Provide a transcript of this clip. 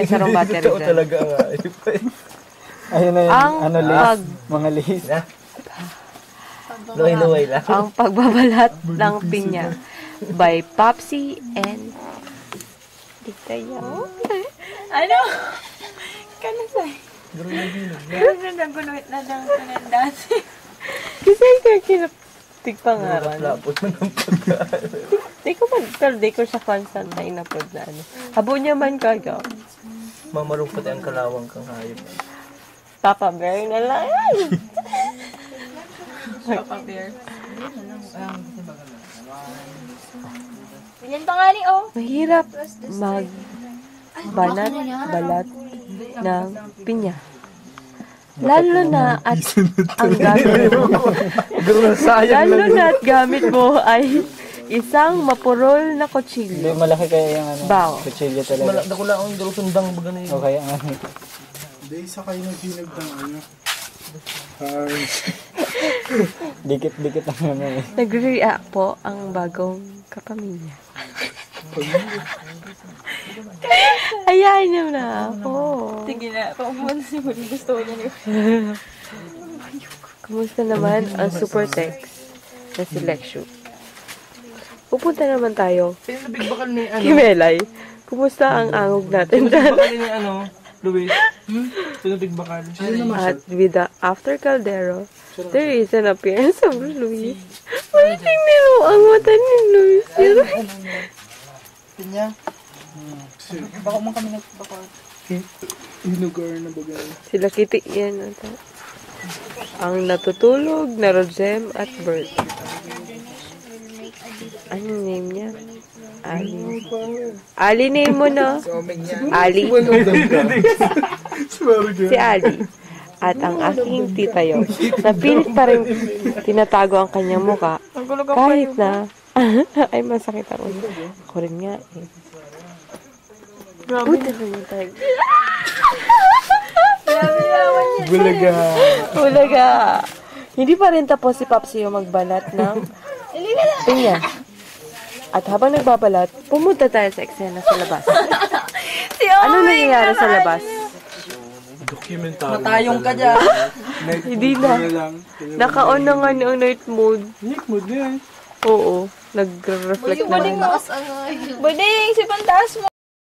Sarong battery Totoo dyan. talaga nga. Ayun na yun. Ang Ano, lis? Mga lis. Luway-luway lang. Ang pagbabalat ng pinya by Popsy and Tita Yao. Ano? Kanasay. Ano na gunuit na lang dati. Kasi ikaw kinaptig pangaran. Lapot mo ng pagkaan. Di ko man, pero di ko siya constant na in-upload na ano. Habo niya man kaya. Mamarong pati ang kalawang kang hayop. Papa Bear na lang. Papa Bear. Bilyan pa nga ni oh. Mahirap balat ng pinya. Lalo na at ang gamit mo. Lalo na at gamit mo ay isang mapurol na Hindi, kutsilyo. malaki kaya yung ano. Bao. Kutsilyo talaga. Malak na ko lang ang darusundang baga na yun. O kaya nga. Hindi, isa kayo naghinag ng ano. Dikit-dikit lang naman eh. Nag-react po ang bagong kapamilya. Ayain niyo na ako. Sige na, paupuan si Muli. Gusto ko niya. Kumusta naman ang super text na si Lexu? Pupunta naman tayo. Pinabig bakal ni ano? Kimelay. Kumusta ang angog natin dyan? Bakal ni ano? Luis? Pinabig bakal. At with the after Caldero, there is an appearance of Luis. Waiting nilo ang mata ni Luis. Pinya? Baka man kami nagbakal. Hinugar na bagay. Sila Kitty yan. Ang natutulog na Rojem at Bert. Ano name niya? Ali. Ali name mo, no? Ali. Si Ali. At ang aking titayo. Napilit pa rin tinatago ang kanyang muka. Kahit na ay masakit ako. Ako rin nga eh. Buti naman tayo. Bulaga. Ulaga. Hindi pa rin tapos si Popsy yung magbalat ng pinya. At habang nagbabalat, pumunta tayo sa eksena sa labas. Ano nangyayari sa labas? Matayong ka dyan. Hindi na. Naka-on na nga ang night mode. Nick, mood na yan. Oo. Nag-reflect na. Buding, si Pantas mo.